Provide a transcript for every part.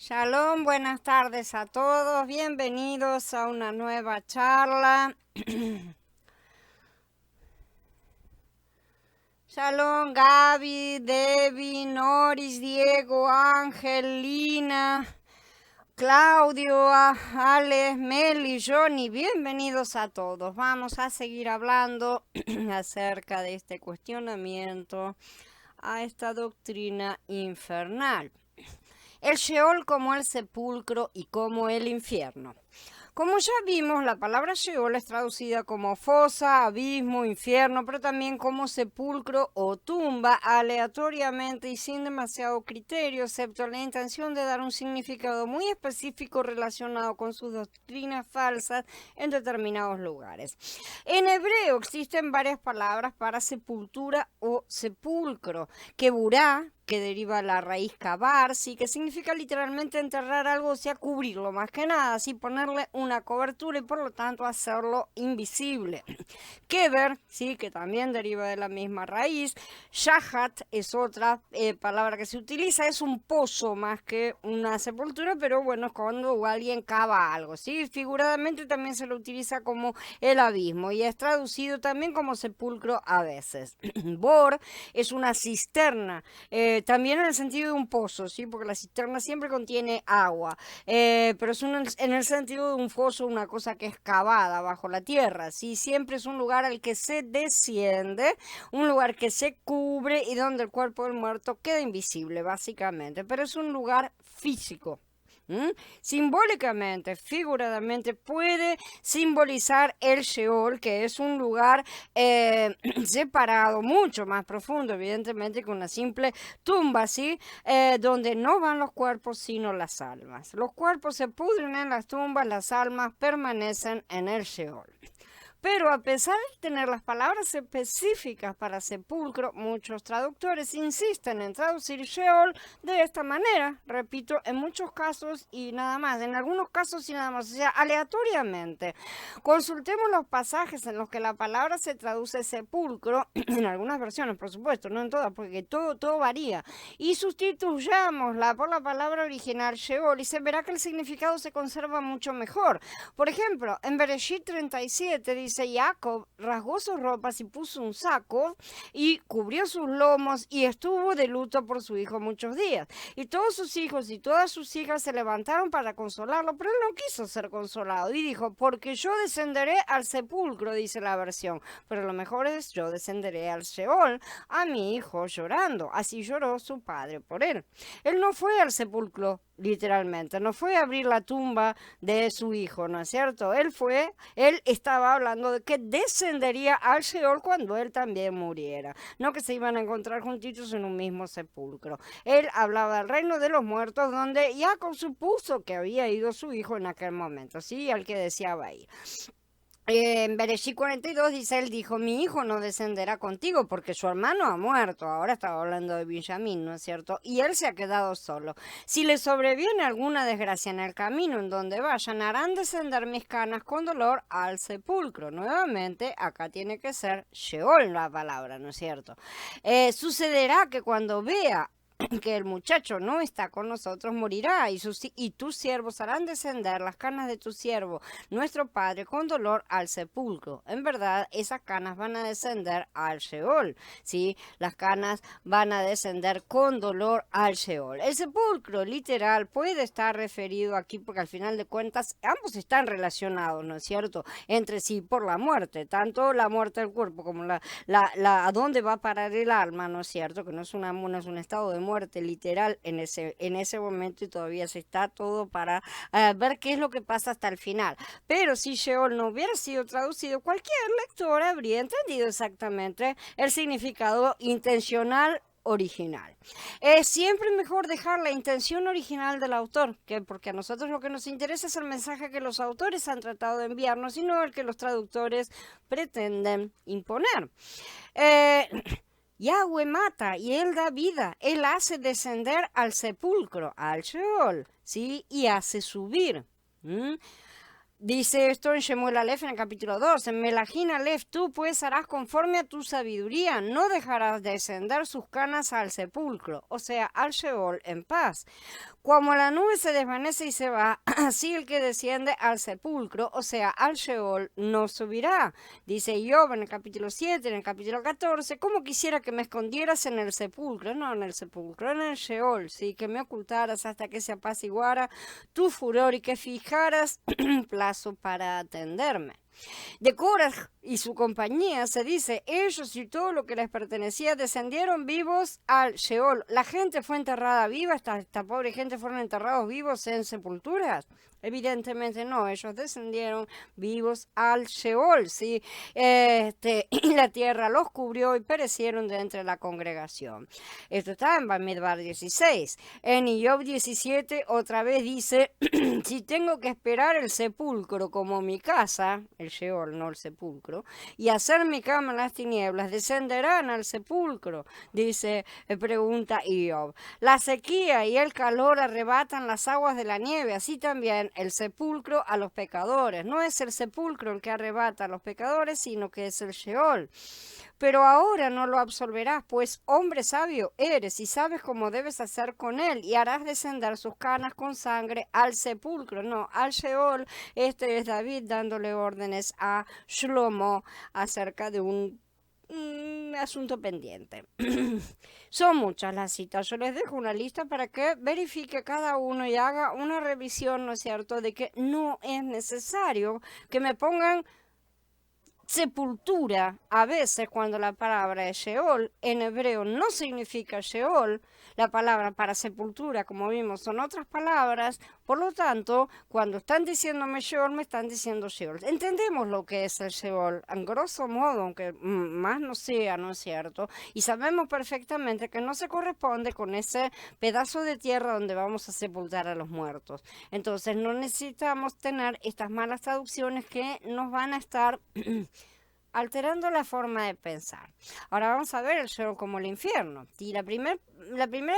Shalom, buenas tardes a todos, bienvenidos a una nueva charla. Shalom, Gaby, Debbie, Noris, Diego, Ángel, Lina, Claudio, Ale, Meli, Johnny, bienvenidos a todos. Vamos a seguir hablando acerca de este cuestionamiento a esta doctrina infernal. El Sheol como el sepulcro y como el infierno. Como ya vimos, la palabra Sheol es traducida como fosa, abismo, infierno, pero también como sepulcro o tumba, aleatoriamente y sin demasiado criterio, excepto la intención de dar un significado muy específico relacionado con sus doctrinas falsas en determinados lugares. En hebreo existen varias palabras para sepultura o sepulcro. Keburá, que deriva la raíz kabar, sí, que significa literalmente enterrar algo, o sea, cubrirlo, más que nada, así ponerle una cobertura y por lo tanto hacerlo invisible. Keber, sí, que también deriva de la misma raíz. Shahat es otra palabra que se utiliza, es un pozo más que una sepultura, pero bueno, cuando alguien cava algo, sí, figuradamente también se lo utiliza como el abismo y es traducido también como sepulcro a veces. Bor es una cisterna, también en el sentido de un pozo, ¿sí? Porque la cisterna siempre contiene agua, pero es en el sentido de un foso, una cosa que es cavada bajo la tierra, ¿sí? Siempre es un lugar al que se desciende, un lugar que se cubre y donde el cuerpo del muerto queda invisible, básicamente, pero es un lugar físico. Simbólicamente, figuradamente, puede simbolizar el Sheol, que es un lugar separado, mucho más profundo, evidentemente, que una simple tumba, ¿sí? Donde no van los cuerpos, sino las almas. Los cuerpos se pudren en las tumbas, las almas permanecen en el Sheol. Pero a pesar de tener las palabras específicas para sepulcro, muchos traductores insisten en traducir Sheol de esta manera, repito, en muchos casos y nada más, en algunos casos y nada más, o sea, aleatoriamente. Consultemos los pasajes en los que la palabra se traduce sepulcro, en algunas versiones, por supuesto, no en todas, porque todo varía, y sustituyámosla por la palabra original Sheol y se verá que el significado se conserva mucho mejor. Por ejemplo, en Bereshit 37 dice, Jacob rasgó sus ropas y puso un saco y cubrió sus lomos y estuvo de luto por su hijo muchos días. Y todos sus hijos y todas sus hijas se levantaron para consolarlo, pero él no quiso ser consolado y dijo, porque yo descenderé al sepulcro, dice la versión, pero lo mejor es yo descenderé al Sheol, a mi hijo llorando. Así lloró su padre por él. Él no fue al sepulcro, literalmente, no fue a abrir la tumba de su hijo, ¿no es cierto? Él estaba hablando de que descendería al Seol cuando él también muriera, no que se iban a encontrar juntitos en un mismo sepulcro. Él hablaba del reino de los muertos donde Jacob supuso que había ido su hijo en aquel momento, sí, al que deseaba ir. En Bereshit 42 dice, él dijo, mi hijo no descenderá contigo porque su hermano ha muerto. Ahora estaba hablando de Benjamín, ¿no es cierto? Y él se ha quedado solo. Si le sobreviene alguna desgracia en el camino en donde vayan, harán descender mis canas con dolor al sepulcro. Nuevamente, acá tiene que ser Sheol la palabra, ¿no es cierto? Sucederá que cuando vea que el muchacho no está con nosotros, morirá, y tus siervos harán descender las canas de tu siervo, nuestro padre, con dolor al sepulcro. En verdad, esas canas van a descender al Sheol, ¿sí? Las canas van a descender con dolor al Sheol. El sepulcro, literal, puede estar referido aquí porque al final de cuentas ambos están relacionados, ¿no es cierto?, entre sí por la muerte, tanto la muerte del cuerpo como a dónde va a parar el alma, ¿no es cierto?, que no es un estado de muerte literal en ese momento y todavía se está todo para ver qué es lo que pasa hasta el final. Pero si Sheol no hubiera sido traducido, cualquier lector habría entendido exactamente el significado intencional original. Es siempre mejor dejar la intención original del autor, porque a nosotros lo que nos interesa es el mensaje que los autores han tratado de enviarnos y no el que los traductores pretenden imponer. Yahweh mata y él da vida, él hace descender al sepulcro, al Sheol, ¿sí? Y hace subir. Dice esto en Shemuel Aleph en el capítulo 2. En Melahín Aleph, tú pues harás conforme a tu sabiduría, no dejarás descender sus canas al sepulcro, o sea, al Sheol en paz. Como la nube se desvanece y se va, así el que desciende al sepulcro, o sea, al Sheol, no subirá. Dice Job en el capítulo 7, en el capítulo 14, ¿cómo quisiera que me escondieras en el sepulcro? No en el sepulcro, en el Sheol, sí, que me ocultaras hasta que se apaciguara tu furor y que fijaras plazo para atenderme. De Korah y su compañía se dice, ellos y todo lo que les pertenecía descendieron vivos al Sheol. La gente fue enterrada viva, esta pobre gente fueron enterrados vivos en sepulturas. Evidentemente no, ellos descendieron vivos al Sheol, ¿sí? Y la tierra los cubrió y perecieron de entre la congregación. Esto está en Bamidbar 16. En Job 17 otra vez dice, si tengo que esperar el sepulcro como mi casa, el Sheol, no el sepulcro, y hacer mi cama en las tinieblas, descenderán al sepulcro, dice, pregunta Job. La sequía y el calor arrebatan las aguas de la nieve, así también el sepulcro a los pecadores. No es el sepulcro el que arrebata a los pecadores, sino que es el Sheol. Pero ahora no lo absolverás, pues hombre sabio eres y sabes cómo debes hacer con él, y harás descender sus canas con sangre al sepulcro, no, al Sheol. Este es David dándole órdenes a Shlomo acerca de un asunto pendiente. Son muchas las citas. Yo les dejo una lista para que verifique cada uno y haga una revisión, ¿no es cierto?, de que no es necesario que me pongan sepultura. A veces cuando la palabra es Sheol, en hebreo no significa Sheol, la palabra para sepultura, como vimos, son otras palabras, por lo tanto, cuando están diciéndome Sheol, me están diciendo Sheol. Entendemos lo que es el Sheol, en grosso modo, aunque más no sea, ¿no es cierto? Y sabemos perfectamente que no se corresponde con ese pedazo de tierra donde vamos a sepultar a los muertos. Entonces, no necesitamos tener estas malas traducciones que nos van a estar alterando la forma de pensar. Ahora vamos a ver el Sheol como el infierno. Y la primera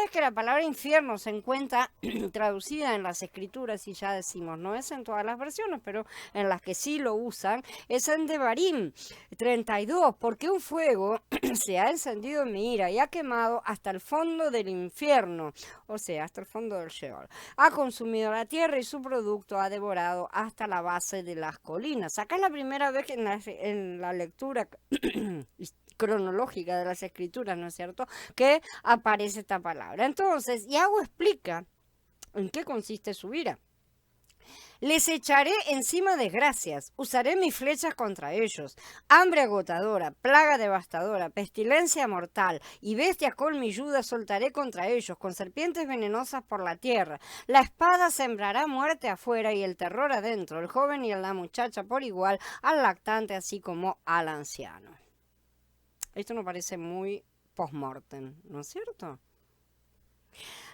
vez que la palabra infierno se encuentra traducida en las escrituras, y ya decimos, no es en todas las versiones, pero en las que sí lo usan, es en Devarim 32, porque un fuego se ha encendido en mi ira y ha quemado hasta el fondo del infierno, o sea, hasta el fondo del Sheol. Ha consumido la tierra y su producto ha devorado hasta la base de las colinas. Acá es la primera vez que en la lectura cronológica de las escrituras, ¿no es cierto?, que aparece esta palabra. Entonces, Yahweh explica en qué consiste su ira. Les echaré encima desgracias, usaré mis flechas contra ellos, hambre agotadora, plaga devastadora, pestilencia mortal y bestia colmilluda soltaré contra ellos, con serpientes venenosas por la tierra. La espada sembrará muerte afuera y el terror adentro, el joven y la muchacha por igual, al lactante así como al anciano. Esto nos parece muy post-mortem, ¿no es cierto?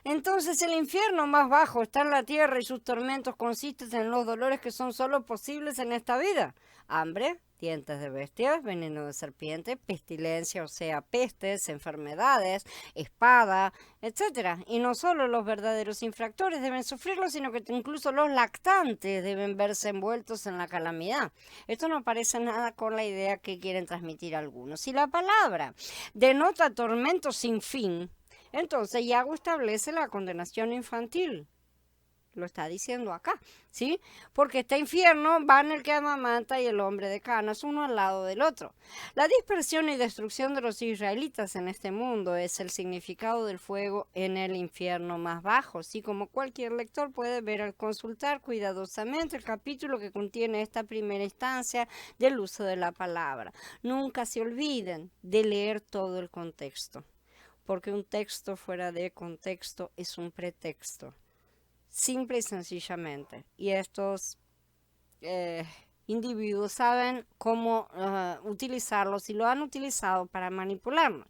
Entonces el infierno más bajo está en la tierra y sus tormentos consisten en los dolores que son solo posibles en esta vida. Hambre, dientes de bestias, veneno de serpiente, pestilencia, o sea, pestes, enfermedades, espada, etc. Y no solo los verdaderos infractores deben sufrirlo, sino que incluso los lactantes deben verse envueltos en la calamidad. Esto no parece nada con la idea que quieren transmitir algunos. Si la palabra denota tormento sin fin, entonces Yahweh establece la condenación infantil. Lo está diciendo acá, ¿sí? Porque este infierno van el que amamanta y el hombre de canas, uno al lado del otro. La dispersión y destrucción de los israelitas en este mundo es el significado del fuego en el infierno más bajo, ¿sí? Como cualquier lector puede ver al consultar cuidadosamente el capítulo que contiene esta primera instancia del uso de la palabra. Nunca se olviden de leer todo el contexto, porque un texto fuera de contexto es un pretexto, simple y sencillamente. Y estos individuos saben cómo utilizarlos y lo han utilizado para manipularnos.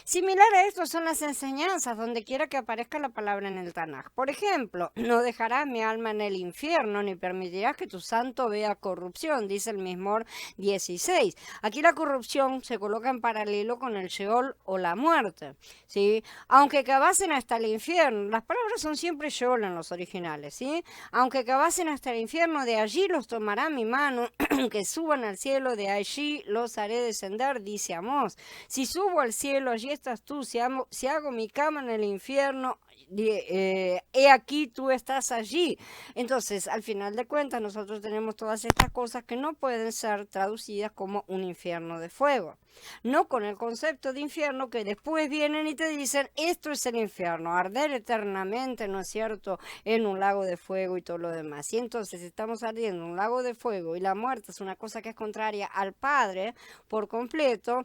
Similar a esto son las enseñanzas, donde quiera que aparezca la palabra en el Tanaj. Por ejemplo, no dejarás mi alma en el infierno, ni permitirás que tu santo vea corrupción, dice el Mismor 16. Aquí la corrupción se coloca en paralelo con el Sheol o la muerte, ¿sí? Aunque cavasen hasta el infierno, las palabras son siempre Sheol en los originales, ¿sí? Aunque cavasen hasta el infierno, de allí los tomará mi mano, que suban al cielo, de allí los haré descender, dice Amós. Si subo al cielo, allí estás tú. Si hago mi cama en el infierno, he aquí tú estás allí. Entonces, al final de cuentas, nosotros tenemos todas estas cosas que no pueden ser traducidas como un infierno de fuego. No con el concepto de infierno que después vienen y te dicen, esto es el infierno, arder eternamente, ¿no es cierto?, en un lago de fuego y todo lo demás. Y entonces estamos ardiendo en un lago de fuego y la muerte es una cosa que es contraria al Padre por completo.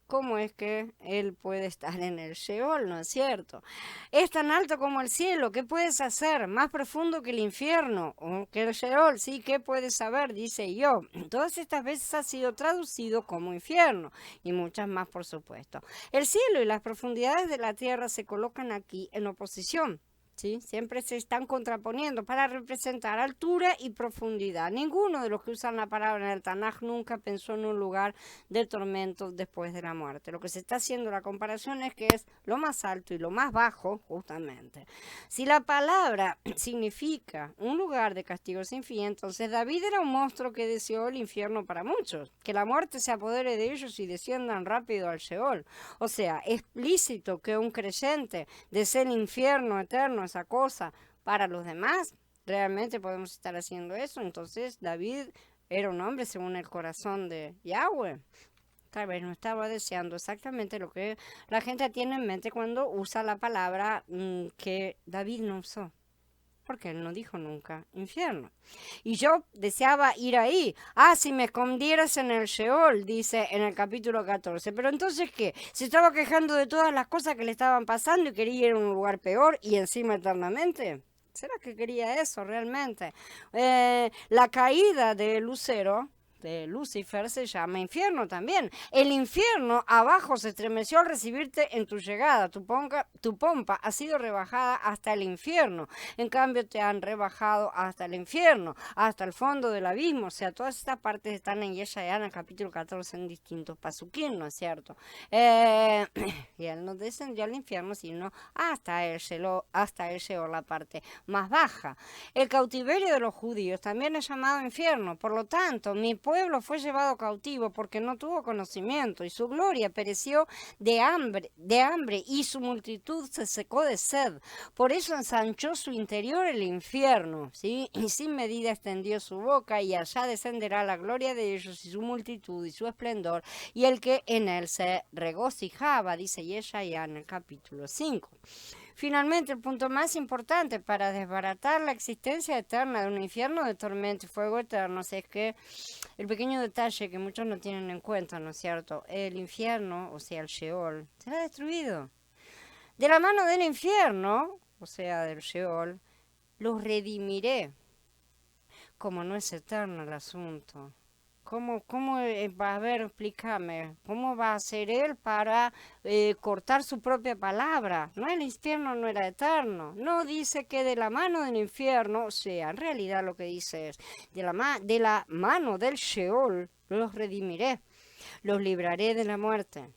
¿Cómo es que él puede estar en el Sheol, no es cierto? Es tan alto como el cielo, ¿qué puedes hacer? Más profundo que el infierno, o que el Sheol, ¿sí? ¿Qué puedes saber? Dice yo. Todas estas veces ha sido traducido como infierno, y muchas más, por supuesto. El cielo y las profundidades de la tierra se colocan aquí en oposición. ¿Sí? Siempre se están contraponiendo para representar altura y profundidad. Ninguno de los que usan la palabra en el Tanaj nunca pensó en un lugar de tormento después de la muerte. Lo que se está haciendo la comparación es que es lo más alto y lo más bajo, justamente. Si la palabra significa un lugar de castigo sin fin, entonces David era un monstruo que deseó el infierno para muchos, que la muerte se apodere de ellos y desciendan rápido al Sheol. O sea, es explícito que un creyente desee el infierno eterno, esa cosa, para los demás. Realmente podemos estar haciendo eso. Entonces David era un hombre según el corazón de Yahweh. Tal vez no estaba deseando exactamente lo que la gente tiene en mente cuando usa la palabra que David no usó, porque él no dijo nunca infierno. Y yo deseaba ir ahí. Ah, si me escondieras en el Sheol, dice en el capítulo 14. Pero entonces, ¿qué? Se estaba quejando de todas las cosas que le estaban pasando y quería ir a un lugar peor y encima eternamente. ¿Será que quería eso realmente? La caída de Lucero, de Lucifer, se llama infierno también. El infierno abajo se estremeció al recibirte en tu llegada. Tu pompa ha sido rebajada hasta el infierno. En cambio te han rebajado hasta el infierno, hasta el fondo del abismo. O sea, todas estas partes están en Yeshayahu, en el capítulo 14, en distintos pasuquín, ¿no es cierto? Y él no descendió al infierno, sino hasta el Sheol, la parte más baja. El cautiverio de los judíos también es llamado infierno. Por lo tanto, mi pueblo fue llevado cautivo porque no tuvo conocimiento, y su gloria pereció de hambre, y su multitud se secó de sed. Por eso ensanchó su interior el infierno, ¿sí? Y sin medida extendió su boca, y allá descenderá la gloria de ellos y su multitud y su esplendor, y el que en él se regocijaba, dice Yeshayahu en el capítulo 5. Finalmente, el punto más importante para desbaratar la existencia eterna de un infierno de tormento y fuego eterno es que el pequeño detalle que muchos no tienen en cuenta, ¿no es cierto? El infierno, o sea, el Sheol, será destruido. De la mano del infierno, o sea, del Sheol, los redimiré. Como no es eterno el asunto. ¿Cómo va a ver, explícame, cómo va a hacer él para cortar su propia palabra? No, el infierno no era eterno. No dice que de la mano del infierno, o sea, en realidad lo que dice es, de la mano del Sheol los redimiré, los libraré de la muerte.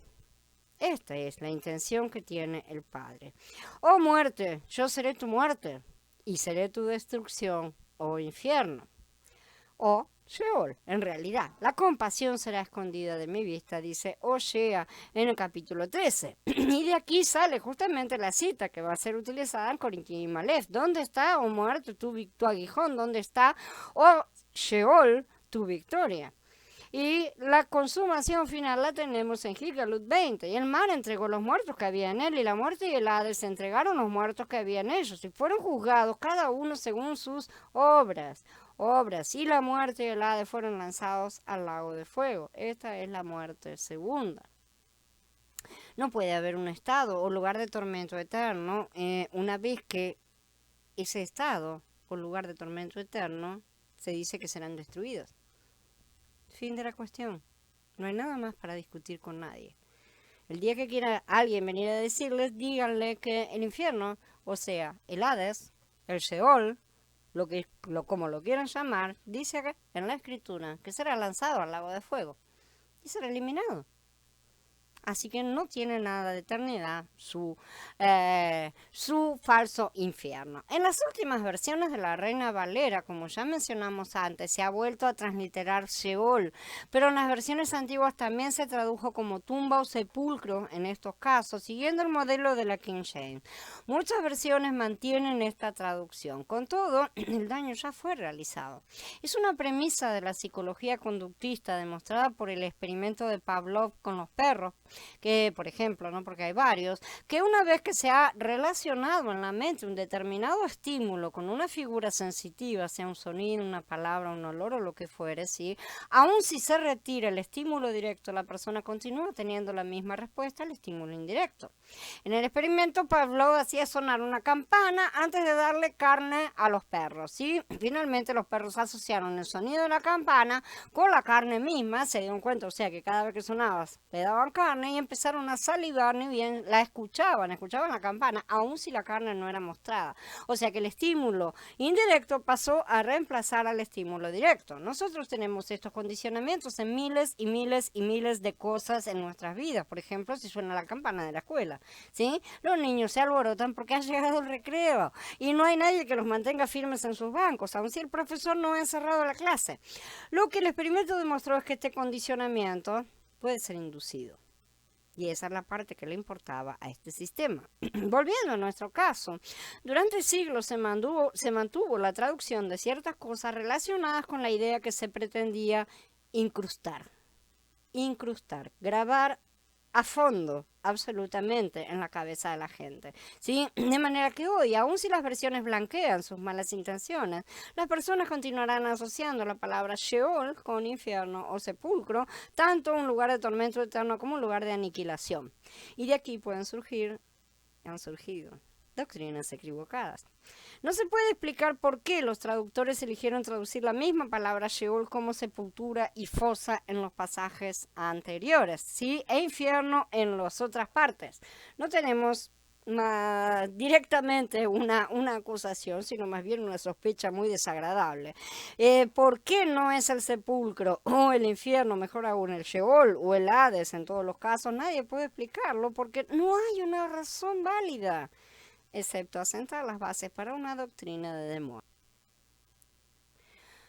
Esta es la intención que tiene el Padre. Oh muerte, yo seré tu muerte y seré tu destrucción, oh infierno. O Sheol, en realidad, la compasión será escondida de mi vista, dice Osea en el capítulo 13. Y de aquí sale justamente la cita que va a ser utilizada en Corintios y Malef. ¿Dónde está, oh muerte, tu aguijón? ¿Dónde está, oh Sheol, tu victoria? Y la consumación final la tenemos en Gigalut 20. Y el mar entregó los muertos que había en él, y la muerte y el Hades entregaron los muertos que había en ellos, y fueron juzgados cada uno según sus obras. Y la muerte y el Hades fueron lanzados al lago de fuego. Esta es la muerte segunda. No puede haber un estado o lugar de tormento eterno una vez que ese estado o lugar de tormento eterno se dice que serán destruidos. Fin de la cuestión. No hay nada más para discutir con nadie. El día que quiera alguien venir a decirles, díganle que el infierno, o sea, el Hades, el Sheol, como lo quieran llamar, dice acá en la escritura que será lanzado al lago de fuego y será eliminado. Así que no tiene nada de eternidad su falso infierno. En las últimas versiones de la Reina Valera, como ya mencionamos antes, se ha vuelto a transliterar Sheol, pero en las versiones antiguas también se tradujo como tumba o sepulcro en estos casos, siguiendo el modelo de la King James. Muchas versiones mantienen esta traducción. Con todo, el daño ya fue realizado. Es una premisa de la psicología conductista demostrada por el experimento de Pavlov con los perros, que, por ejemplo, ¿no? Porque hay varios, que una vez que se ha relacionado en la mente un determinado estímulo con una figura sensitiva, sea un sonido, una palabra, un olor o lo que fuere, ¿sí? Aun si se retira el estímulo directo, la persona continúa teniendo la misma respuesta al estímulo indirecto. En el experimento, Pavlov hacía sonar una campana antes de darle carne a los perros, ¿sí? Finalmente, los perros asociaron el sonido de la campana con la carne misma, se dieron cuenta, o sea, que cada vez que sonaba le daban carne y empezaron a salivar, ni bien la escuchaban la campana, aun si la carne no era mostrada. O sea que el estímulo indirecto pasó a reemplazar al estímulo directo. Nosotros tenemos estos condicionamientos en miles y miles y miles de cosas en nuestras vidas. Por ejemplo, si suena la campana de la escuela, ¿sí? Los niños se alborotan porque ha llegado el recreo y no hay nadie que los mantenga firmes en sus bancos, aun si el profesor no ha encerrado la clase. Lo que el experimento demostró es que este condicionamiento puede ser inducido. Y esa es la parte que le importaba a este sistema. Volviendo a nuestro caso, durante siglos se mantuvo la traducción de ciertas cosas relacionadas con la idea que se pretendía incrustar, grabar a fondo, absolutamente, en la cabeza de la gente, ¿sí? De manera que hoy, aun si las versiones blanquean sus malas intenciones, las personas continuarán asociando la palabra Sheol con infierno o sepulcro, tanto un lugar de tormento eterno como un lugar de aniquilación. Y de aquí han surgido doctrinas equivocadas. No se puede explicar por qué los traductores eligieron traducir la misma palabra Sheol como sepultura y fosa en los pasajes anteriores, ¿sí? E infierno en las otras partes. No tenemos directamente una acusación, sino más bien una sospecha muy desagradable. ¿Por qué no es el sepulcro o el infierno, mejor aún el Sheol o el Hades en todos los casos? Nadie puede explicarlo porque no hay una razón válida, excepto asentar las bases para una doctrina de demonios.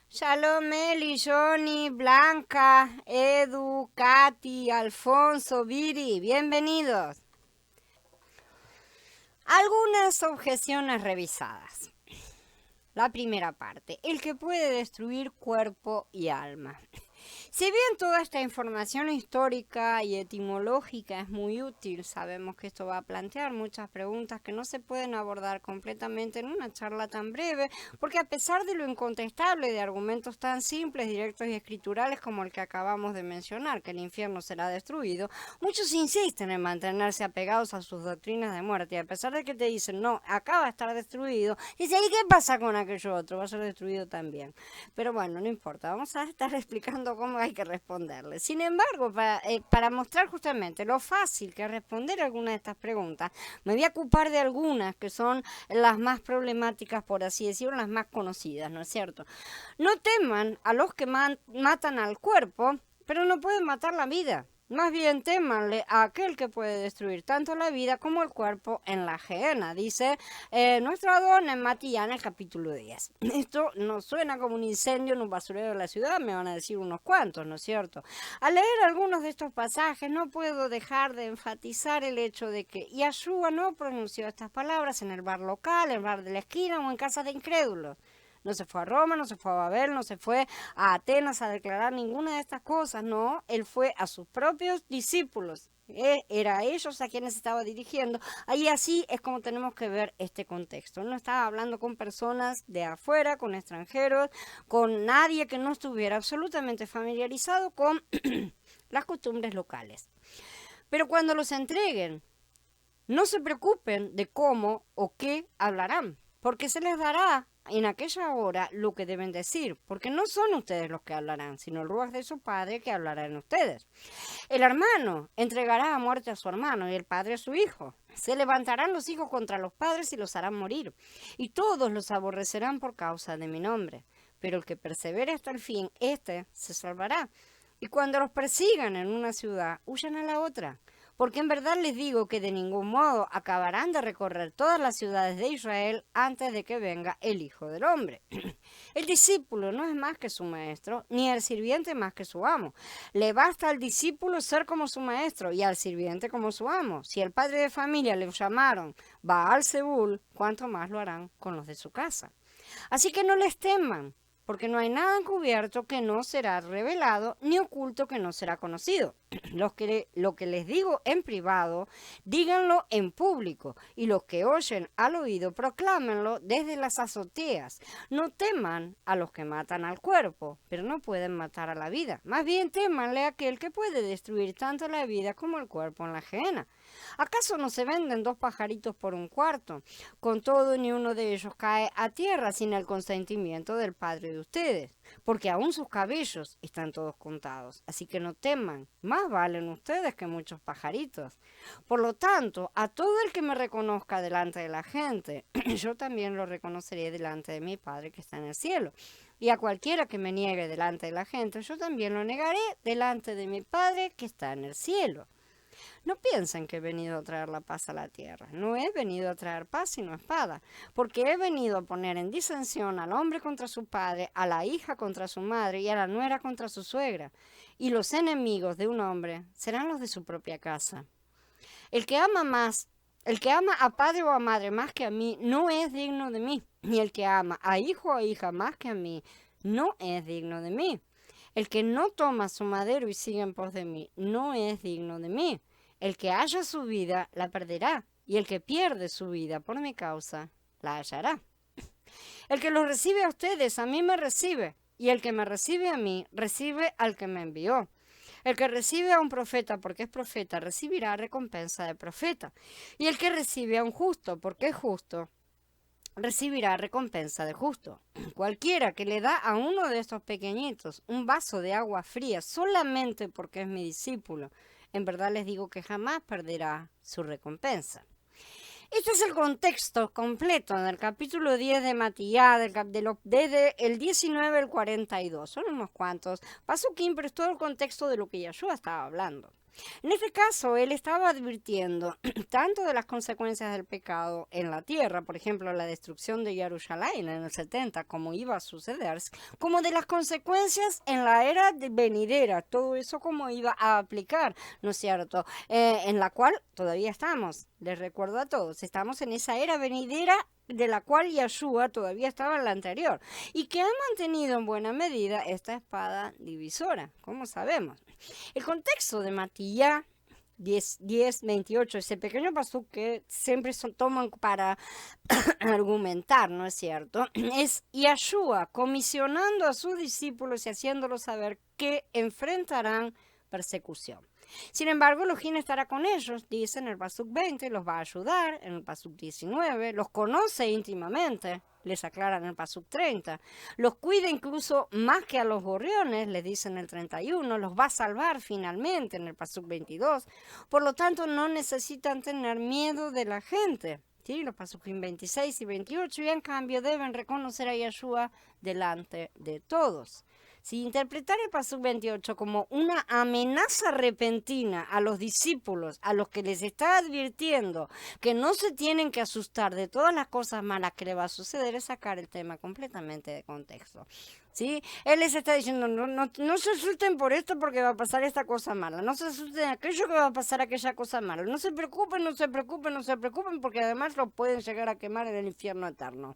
Shalom, Eli, Johnny, Blanca, Edu, Katy, Alfonso, Viri, bienvenidos. Algunas objeciones revisadas. La primera parte, el que puede destruir cuerpo y alma. Si bien toda esta información histórica y etimológica es muy útil, sabemos que esto va a plantear muchas preguntas que no se pueden abordar completamente en una charla tan breve, porque a pesar de lo incontestable de argumentos tan simples, directos y escriturales como el que acabamos de mencionar, que el infierno será destruido, muchos insisten en mantenerse apegados a sus doctrinas de muerte, y a pesar de que te dicen, no, acá va a estar destruido, dice, ¿y qué pasa con aquello otro? Va a ser destruido también. Pero bueno, no importa, vamos a estar explicando cómo hay que responderle. Sin embargo, para mostrar justamente lo fácil que es responder alguna de estas preguntas, me voy a ocupar de algunas que son las más problemáticas, por así decirlo, las más conocidas, ¿no es cierto? No teman a los que matan al cuerpo, pero no pueden matar la vida. Más bien témanle a aquel que puede destruir tanto la vida como el cuerpo en la gehenna, dice nuestro Adón en Matías, en el capítulo 10. Esto nos suena como un incendio en un basurero de la ciudad, me van a decir unos cuantos, ¿no es cierto? Al leer algunos de estos pasajes no puedo dejar de enfatizar el hecho de que Yahshua no pronunció estas palabras en el bar local, en el bar de la esquina o en casa de incrédulos. No se fue a Roma, no se fue a Babel, no se fue a Atenas a declarar ninguna de estas cosas, no, él fue a sus propios discípulos, era a ellos a quienes estaba dirigiendo. Ahí así es como tenemos que ver este contexto. Él no estaba hablando con personas de afuera, con extranjeros, con nadie que no estuviera absolutamente familiarizado con las costumbres locales. Pero cuando los entreguen, no se preocupen de cómo o qué hablarán, porque se les dará en aquella hora lo que deben decir, porque no son ustedes los que hablarán, sino el Ruach de su Padre que hablará en ustedes. El hermano entregará a muerte a su hermano y el padre a su hijo. Se levantarán los hijos contra los padres y los harán morir, y todos los aborrecerán por causa de mi nombre. Pero el que persevere hasta el fin, éste se salvará. Y cuando los persigan en una ciudad, huyan a la otra. Porque en verdad les digo que de ningún modo acabarán de recorrer todas las ciudades de Israel antes de que venga el Hijo del Hombre. El discípulo no es más que su maestro, ni el sirviente más que su amo. Le basta al discípulo ser como su maestro y al sirviente como su amo. Si el padre de familia le llamaron Baal Zebul, ¿cuánto más lo harán con los de su casa? Así que no les teman, porque no hay nada encubierto que no será revelado, ni oculto que no será conocido. Lo que les digo en privado, díganlo en público, y los que oyen al oído, proclámenlo desde las azoteas. No teman a los que matan al cuerpo, pero no pueden matar a la vida. Más bien témanle a aquel que puede destruir tanto la vida como el cuerpo en la gehenna. ¿Acaso no se venden 2 pajaritos por un cuarto? Con todo, ni uno de ellos cae a tierra sin el consentimiento del Padre de ustedes, porque aún sus cabellos están todos contados. Así que no teman, más valen ustedes que muchos pajaritos. Por lo tanto, a todo el que me reconozca delante de la gente, yo también lo reconoceré delante de mi Padre que está en el cielo. Y a cualquiera que me niegue delante de la gente, yo también lo negaré delante de mi Padre que está en el cielo. No piensen que he venido a traer la paz a la tierra. No he venido a traer paz sino espada, porque he venido a poner en disensión al hombre contra su padre, a la hija contra su madre y a la nuera contra su suegra. Y los enemigos de un hombre serán los de su propia casa. El que ama a padre o a madre más que a mí, no es digno de mí. Ni el que ama a hijo o hija más que a mí, no es digno de mí. El que no toma su madero y sigue en pos de mí, no es digno de mí. El que halla su vida, la perderá, y el que pierde su vida por mi causa, la hallará. El que los recibe a ustedes, a mí me recibe, y el que me recibe a mí, recibe al que me envió. El que recibe a un profeta porque es profeta, recibirá recompensa de profeta. Y el que recibe a un justo porque es justo, recibirá recompensa de justo. Cualquiera que le da a uno de estos pequeñitos un vaso de agua fría solamente porque es mi discípulo, en verdad les digo que jamás perderá su recompensa. Este es el contexto completo del capítulo 10 de Matías, desde el 19 al 42. Son unos cuantos pasuquín, pero es todo el contexto de lo que Yahshua estaba hablando. En este caso, él estaba advirtiendo tanto de las consecuencias del pecado en la tierra, por ejemplo, la destrucción de Jerusalén en el 70, como iba a suceder, como de las consecuencias en la era venidera, todo eso como iba a aplicar, ¿no es cierto? En la cual todavía estamos, les recuerdo a todos, estamos en esa era venidera de la cual Yahshua todavía estaba en la anterior, y que ha mantenido en buena medida esta espada divisora, como sabemos. El contexto de Matías 10:28, ese pequeño pasú que siempre toman para argumentar, ¿no es cierto? Es Yahshua comisionando a sus discípulos y haciéndolos saber que enfrentarán persecución. Sin embargo, Elohim estará con ellos, dice en el Pasuk 20, los va a ayudar, en el Pasuk 19, los conoce íntimamente, les aclara en el Pasuk 30, los cuida incluso más que a los gorriones, les dice en el 31, los va a salvar finalmente en el Pasuk 22, por lo tanto no necesitan tener miedo de la gente. ¿Sí? Los Pasukim 26 y 28, y en cambio deben reconocer a Yahshua delante de todos. Si interpretar el Pasuk 28 como una amenaza repentina a los discípulos, a los que les está advirtiendo que no se tienen que asustar de todas las cosas malas que le va a suceder, es sacar el tema completamente de contexto. ¿Sí? Él les está diciendo, no se asusten por esto porque va a pasar esta cosa mala, no se asusten de aquello que va a pasar aquella cosa mala, no se preocupen, no se preocupen, no se preocupen porque además lo pueden llegar a quemar en el infierno eterno.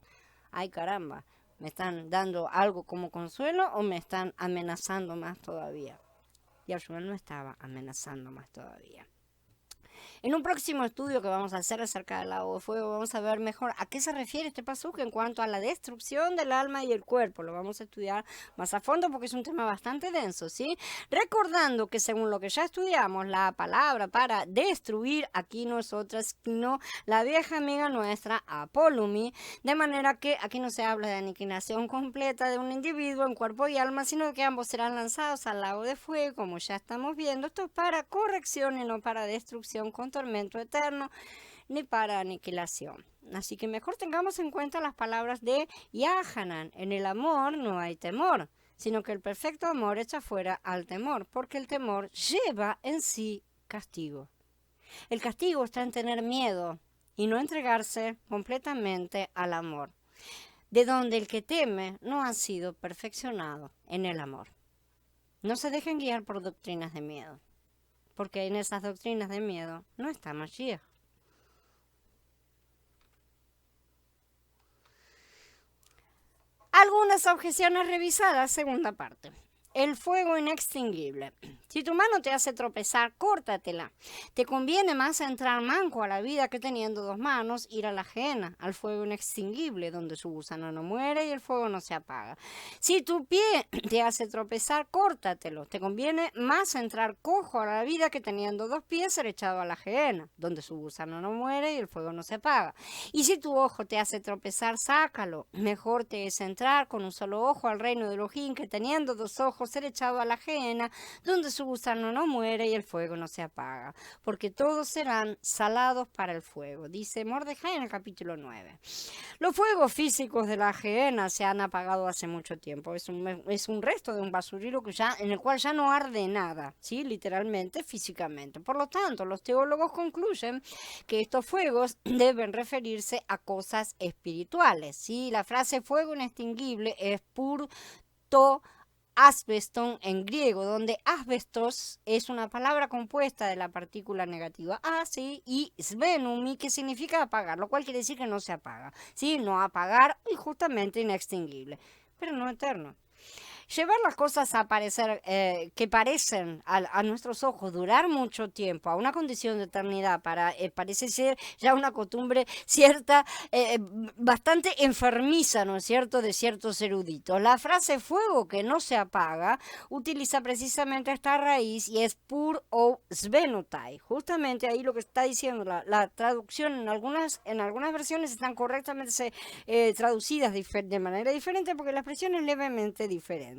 Ay, caramba. ¿Me están dando algo como consuelo o me están amenazando más todavía? Yahshua no estaba amenazando más todavía. En un próximo estudio que vamos a hacer acerca del lago de fuego, vamos a ver mejor a qué se refiere este pasuk en cuanto a la destrucción del alma y el cuerpo. Lo vamos a estudiar más a fondo porque es un tema bastante denso, ¿sí? Recordando que según lo que ya estudiamos, la palabra para destruir aquí no es otra sino la vieja amiga nuestra, apolumi, de manera que aquí no se habla de aniquilación completa de un individuo en cuerpo y alma, sino que ambos serán lanzados al lago de fuego, como ya estamos viendo. Esto es para corrección y no para destrucción con tormento eterno, ni para aniquilación. Así que mejor tengamos en cuenta las palabras de Yahanan. En el amor no hay temor, sino que el perfecto amor echa fuera al temor, porque el temor lleva en sí castigo. El castigo está en tener miedo y no entregarse completamente al amor, de donde el que teme no ha sido perfeccionado en el amor. No se dejen guiar por doctrinas de miedo, porque en esas doctrinas de miedo no está Mashiach. Algunas objeciones revisadas, segunda parte. El fuego inextinguible. Si tu mano te hace tropezar, córtatela. Te conviene más entrar manco a la vida que teniendo dos manos, ir a la ajena, al fuego inextinguible, donde su gusano no muere y el fuego no se apaga. Si tu pie te hace tropezar, córtatelo. Te conviene más entrar cojo a la vida que teniendo dos pies, ser echado a la ajena, donde su gusano no muere y el fuego no se apaga. Y si tu ojo te hace tropezar, sácalo. Mejor te es entrar con un solo ojo al reino de Elohim que teniendo dos ojos ser echado a la ajena, donde su gusano no muere y el fuego no se apaga, porque todos serán salados para el fuego, dice Mordejai en el capítulo 9. Los fuegos físicos de la ajena se han apagado hace mucho tiempo, es un resto de un basurero en el cual ya no arde nada, ¿sí? Literalmente, físicamente. Por lo tanto, los teólogos concluyen que estos fuegos deben referirse a cosas espirituales, ¿sí? La frase fuego inextinguible es pur to asbeston en griego, donde asbestos es una palabra compuesta de la partícula negativa a, ¿sí? Y svenumi, que significa apagar, lo cual quiere decir que no se apaga, ¿sí? No apagar y justamente inextinguible, pero no eterno. Llevar las cosas a parecer, que parecen a nuestros ojos durar mucho tiempo, a una condición de eternidad, parece ser ya una costumbre cierta, bastante enfermiza, ¿no es cierto?, de ciertos eruditos. La frase fuego que no se apaga utiliza precisamente esta raíz y es pur o svenutai. Justamente ahí lo que está diciendo la traducción en algunas versiones están correctamente traducidas de manera diferente porque la expresión es levemente diferente.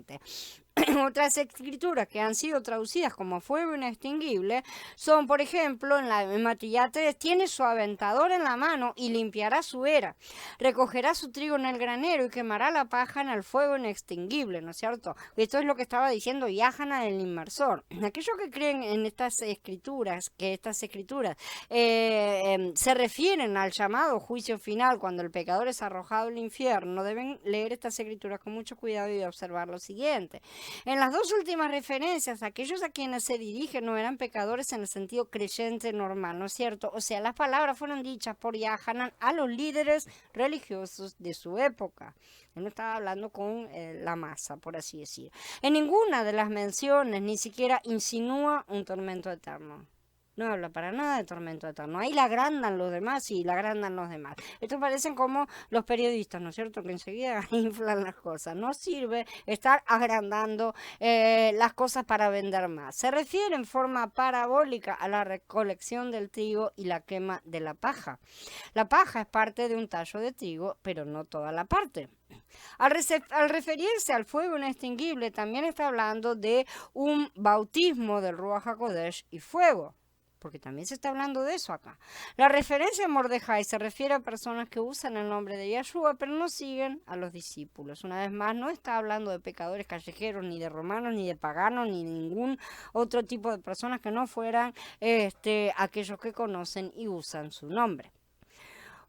Otras escrituras que han sido traducidas como fuego inextinguible son, por ejemplo, en Matías 3, tiene su aventador en la mano y limpiará su era, recogerá su trigo en el granero y quemará la paja en el fuego inextinguible, ¿no es cierto? Esto es lo que estaba diciendo Yahana el inmersor. Aquellos que creen en estas escrituras, se refieren al llamado juicio final cuando el pecador es arrojado al infierno, deben leer estas escrituras con mucho cuidado y observar lo siguiente. En las dos últimas referencias, aquellos a quienes se dirigen no eran pecadores en el sentido creyente normal, ¿no es cierto? O sea, las palabras fueron dichas por Yahanan a los líderes religiosos de su época. Él no estaba hablando con la masa, por así decir. En ninguna de las menciones ni siquiera insinúa un tormento eterno. No habla para nada de tormento eterno. Ahí la agrandan los demás y la agrandan los demás. Estos parecen como los periodistas, ¿no es cierto? Que enseguida inflan las cosas. No sirve estar agrandando las cosas para vender más. Se refiere en forma parabólica a la recolección del trigo y la quema de la paja. La paja es parte de un tallo de trigo, pero no toda la parte. Al referirse al fuego inextinguible, también está hablando de un bautismo del Ruach HaKodesh y fuego, porque también se está hablando de eso acá. La referencia a Mordejai se refiere a personas que usan el nombre de Yahshua, pero no siguen a los discípulos. Una vez más, no está hablando de pecadores callejeros, ni de romanos, ni de paganos, ni de ningún otro tipo de personas que no fueran aquellos que conocen y usan su nombre.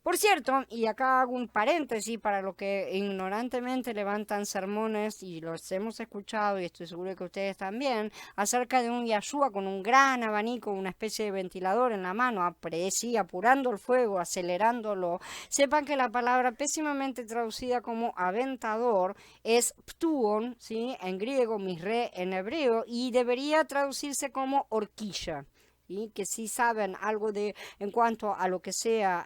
Por cierto, y acá hago un paréntesis para los que ignorantemente levantan sermones, y los hemos escuchado, y estoy seguro que ustedes también, acerca de un Yahshua con un gran abanico, una especie de ventilador en la mano, apurando el fuego, acelerándolo. Sepan que la palabra pésimamente traducida como aventador es ptuon, ¿sí? En griego, misre en hebreo, y debería traducirse como horquilla. y que sí saben algo de en cuanto a lo que sea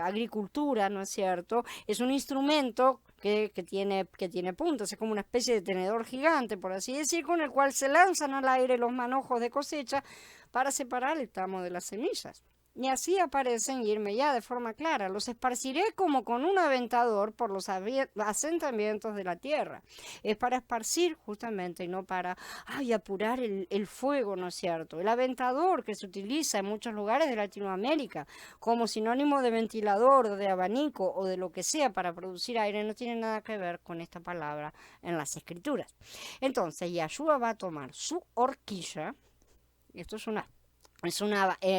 agricultura, ¿no es cierto? Es un instrumento que tiene puntas, es como una especie de tenedor gigante, por así decir, con el cual se lanzan al aire los manojos de cosecha para separar el tamo de las semillas. Y así aparecen, y irme ya de forma clara, los esparciré como con un aventador por los asentamientos de la tierra. Es para esparcir justamente y no para apurar el fuego, ¿no es cierto? El aventador que se utiliza en muchos lugares de Latinoamérica como sinónimo de ventilador o de abanico o de lo que sea para producir aire no tiene nada que ver con esta palabra en las escrituras. Entonces, Yahshua va a tomar su horquilla, esto es una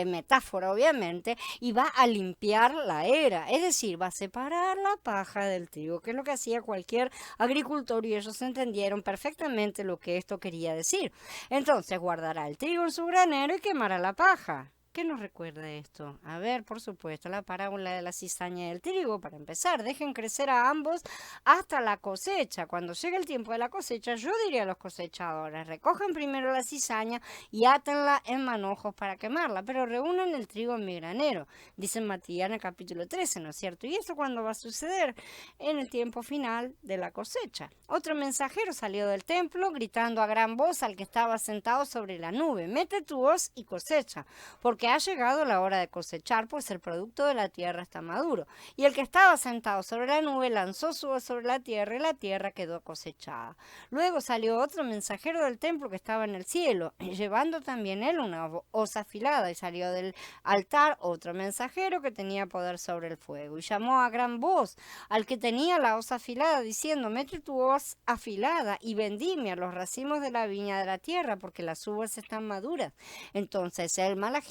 metáfora, obviamente, y va a limpiar la era, es decir, va a separar la paja del trigo, que es lo que hacía cualquier agricultor y ellos entendieron perfectamente lo que esto quería decir. Entonces guardará el trigo en su granero y quemará la paja. ¿Qué nos recuerda esto? A ver, por supuesto, la parábola de la cizaña y el trigo. Para empezar, dejen crecer a ambos hasta la cosecha. Cuando llegue el tiempo de la cosecha, yo diría a los cosechadores, recojan primero la cizaña y átenla en manojos para quemarla, pero reúnan el trigo en mi granero, dice Matías en el capítulo 13, ¿no es cierto? ¿Y esto cuándo va a suceder? En el tiempo final de la cosecha. Otro mensajero salió del templo gritando a gran voz al que estaba sentado sobre la nube, mete tu hoz y cosecha, porque ha llegado la hora de cosechar, pues el producto de la tierra está maduro. Y el que estaba sentado sobre la nube lanzó su hoz sobre la tierra y la tierra quedó cosechada. Luego salió otro mensajero del templo que estaba en el cielo, llevando también él una hoz afilada, y salió del altar otro mensajero que tenía poder sobre el fuego, y llamó a gran voz al que tenía la hoz afilada, diciendo, mete tu hoz afilada y vendimia los racimos de la viña de la tierra, porque las uvas están maduras. Entonces el malaj,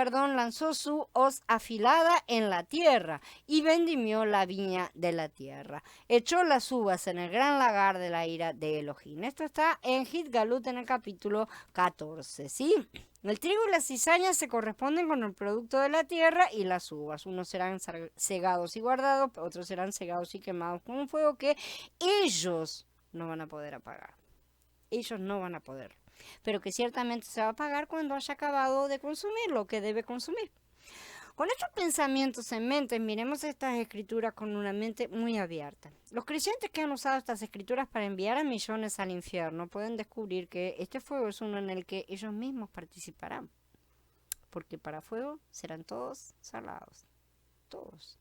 lanzó su hoz afilada en la tierra y vendimió la viña de la tierra. Echó las uvas en el gran lagar de la ira de Elohim. Esto está en Gitgalut en el capítulo 14, ¿sí? El trigo y la cizaña se corresponden con el producto de la tierra y las uvas. Unos serán cegados y guardados, otros serán cegados y quemados con un fuego que ellos no van a poder apagar. Ellos no van a poder, pero que ciertamente se va a pagar cuando haya acabado de consumir lo que debe consumir. Con estos pensamientos en mente, miremos estas escrituras con una mente muy abierta. Los creyentes que han usado estas escrituras para enviar a millones al infierno pueden descubrir que este fuego es uno en el que ellos mismos participarán, porque para fuego serán todos salados, todos.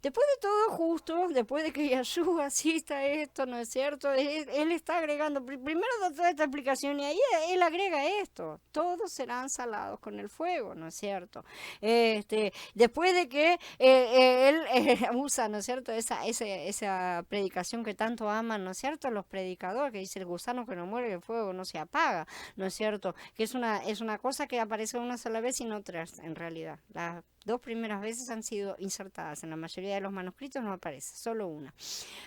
Después de todo justo, después de que Yahshua asista esto, ¿no es cierto? Él está agregando, primero da toda esta explicación y ahí él agrega esto, todos serán salados con el fuego, ¿no es cierto? Después de que él usa, ¿no es cierto? Esa predicación que tanto aman, ¿no es cierto? Los predicadores, que dice el gusano que no muere, el fuego no se apaga, ¿no es cierto? Que es una cosa que aparece una sola vez y no tres, en realidad. Las dos primeras veces han sido insertadas, en la mayoría de los manuscritos no aparece, solo una.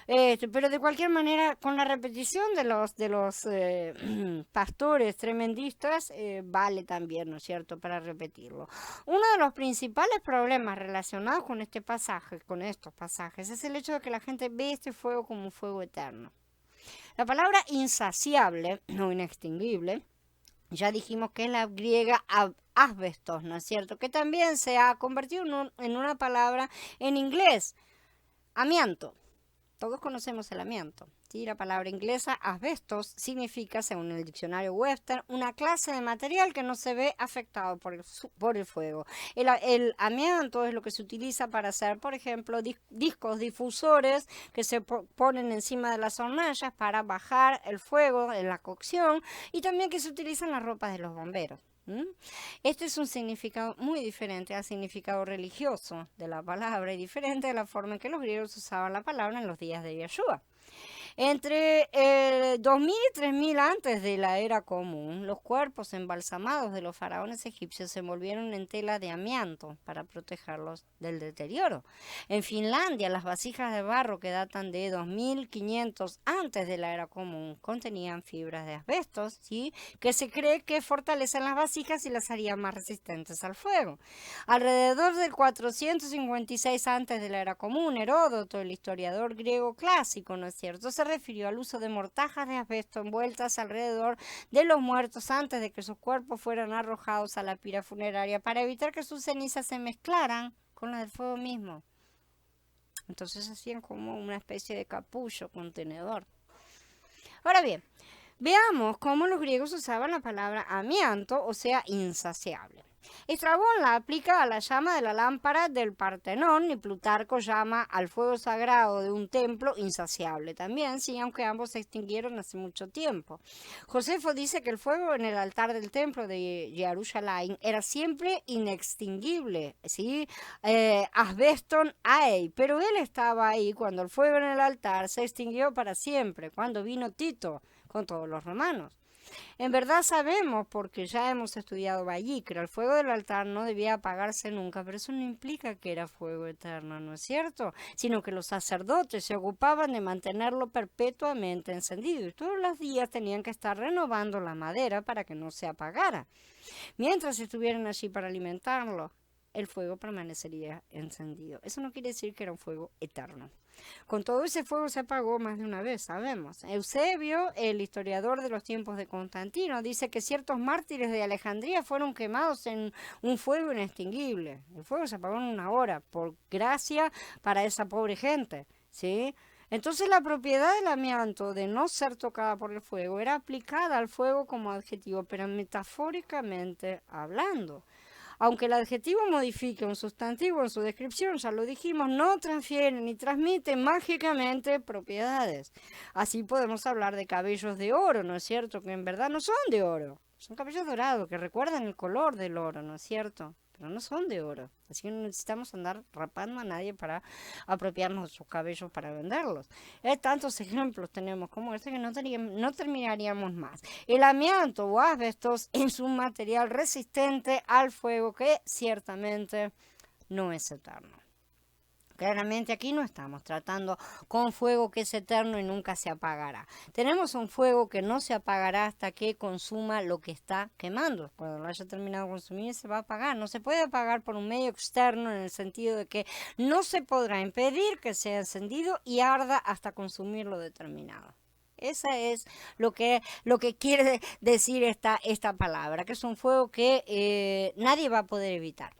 Pero de cualquier manera, con la repetición de los pastores tremendistas, vale también, ¿no es cierto?, para repetirlo. Uno de los principales problemas relacionados con este pasaje, con estos pasajes, es el hecho de que la gente ve este fuego como un fuego eterno. La palabra insaciable o inextinguible, ya dijimos que es la griega asbestos, ¿no es cierto? Que también se ha convertido en una palabra en inglés, amianto. Todos conocemos el amianto, ¿sí? La palabra inglesa asbestos significa, según el diccionario Webster, una clase de material que no se ve afectado por el fuego. El amianto es lo que se utiliza para hacer, por ejemplo, discos difusores que se ponen encima de las hornallas para bajar el fuego en la cocción, y también que se utiliza en las ropas de los bomberos. Este es un significado muy diferente al significado religioso de la palabra y diferente de la forma en que los griegos usaban la palabra en los días de Yahshua. Entre 2000 y 3000 antes de la era común, los cuerpos embalsamados de los faraones egipcios se envolvieron en tela de amianto para protegerlos del deterioro. En Finlandia, las vasijas de barro que datan de 2500 antes de la era común contenían fibras de asbestos, ¿sí?, que se cree que fortalecen las vasijas y las harían más resistentes al fuego. Alrededor del 456 antes de la era común, Heródoto, el historiador griego clásico, ¿no es cierto?, se refirió al uso de mortajas de asbesto envueltas alrededor de los muertos antes de que sus cuerpos fueran arrojados a la pira funeraria para evitar que sus cenizas se mezclaran con las del fuego mismo. Entonces hacían como una especie de capullo contenedor. Ahora bien, veamos cómo los griegos usaban la palabra amianto, o sea, insaciable. Estrabón la aplica a la llama de la lámpara del Partenón y Plutarco llama al fuego sagrado de un templo insaciable también, sí, aunque ambos se extinguieron hace mucho tiempo. Josefo dice que el fuego en el altar del templo de Jerusalén era siempre inextinguible, ¿sí? Asbeston aei, pero él estaba ahí cuando el fuego en el altar se extinguió para siempre, cuando vino Tito con todos los romanos. En verdad sabemos, porque ya hemos estudiado Vallicra, el fuego del altar no debía apagarse nunca, pero eso no implica que era fuego eterno, ¿no es cierto? Sino que los sacerdotes se ocupaban de mantenerlo perpetuamente encendido y todos los días tenían que estar renovando la madera para que no se apagara. Mientras estuvieran allí para alimentarlo, el fuego permanecería encendido. Eso no quiere decir que era un fuego eterno. Con todo, ese fuego se apagó más de una vez, sabemos. Eusebio, el historiador de los tiempos de Constantino, dice que ciertos mártires de Alejandría fueron quemados en un fuego inextinguible. El fuego se apagó en 1 hora, por gracia para esa pobre gente, ¿sí? Entonces la propiedad del amianto de no ser tocada por el fuego era aplicada al fuego como adjetivo, pero metafóricamente hablando. Aunque el adjetivo modifique un sustantivo en su descripción, ya lo dijimos, no transfiere ni transmite mágicamente propiedades. Así podemos hablar de cabellos de oro, ¿no es cierto? Que en verdad no son de oro, son cabellos dorados, que recuerdan el color del oro, ¿no es cierto? Pero no son de oro, así que no necesitamos andar rapando a nadie para apropiarnos de sus cabellos para venderlos. Tantos ejemplos tenemos como este que no terminaríamos más. El amianto o asbestos es un material resistente al fuego que ciertamente no es eterno. Claramente aquí no estamos tratando con fuego que es eterno y nunca se apagará. Tenemos un fuego que no se apagará hasta que consuma lo que está quemando. Cuando lo haya terminado de consumir se va a apagar. No se puede apagar por un medio externo en el sentido de que no se podrá impedir que sea encendido y arda hasta consumir lo determinado. Esa es lo que quiere decir esta palabra, que es un fuego que nadie va a poder evitar.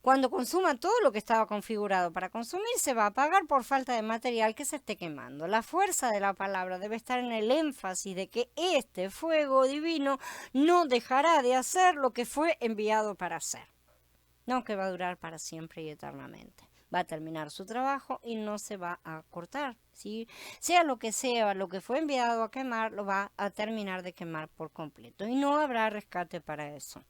Cuando consuma todo lo que estaba configurado para consumir, se va a apagar por falta de material que se esté quemando. La fuerza de la palabra debe estar en el énfasis de que este fuego divino no dejará de hacer lo que fue enviado para hacer. No que va a durar para siempre y eternamente. Va a terminar su trabajo y no se va a cortar, ¿sí? Sea, lo que fue enviado a quemar, lo va a terminar de quemar por completo. Y no habrá rescate para eso.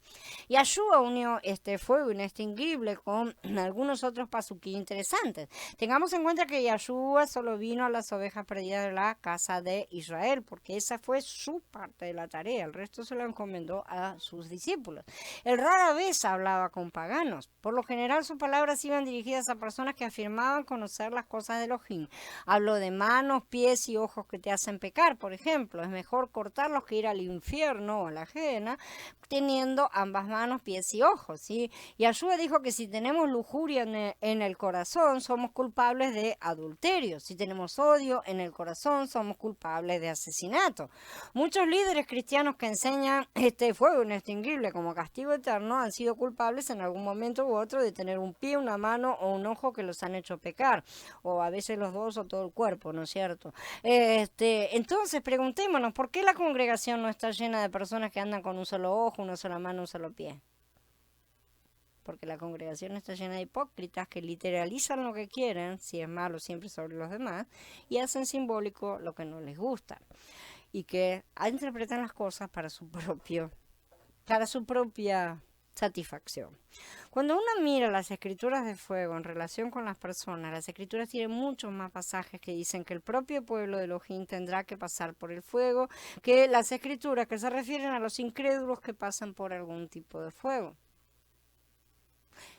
Yahshua unió este fuego inextinguible con algunos otros pasuquí interesantes. Tengamos en cuenta que Yahshua solo vino a las ovejas perdidas de la casa de Israel, porque esa fue su parte de la tarea. El resto se lo encomendó a sus discípulos. Él rara vez hablaba con paganos. Por lo general, sus palabras iban dirigidas a personas que afirmaban conocer las cosas de Elohim. Habló de manos, pies y ojos que te hacen pecar, por ejemplo. Es mejor cortarlos que ir al infierno o a la ajena, teniendo ambas manos, pies y ojos, ¿sí? Y Yahshua dijo que si tenemos lujuria en el corazón, somos culpables de adulterio. Si tenemos odio en el corazón, somos culpables de asesinato. Muchos líderes cristianos que enseñan este fuego inextinguible como castigo eterno han sido culpables en algún momento u otro de tener un pie, una mano o un ojo que los han hecho pecar, o a veces los dos o todo el cuerpo, ¿no es cierto? Entonces preguntémonos, ¿por qué la congregación no está llena de personas que andan con un solo ojo, una sola mano, un solo pie? Porque la congregación está llena de hipócritas que literalizan lo que quieren, si es malo siempre sobre los demás, y hacen simbólico lo que no les gusta, y que interpretan las cosas para su propia satisfacción. Cuando uno mira las escrituras de fuego en relación con las personas, las escrituras tienen muchos más pasajes que dicen que el propio pueblo de Elohim tendrá que pasar por el fuego, que las escrituras que se refieren a los incrédulos que pasan por algún tipo de fuego.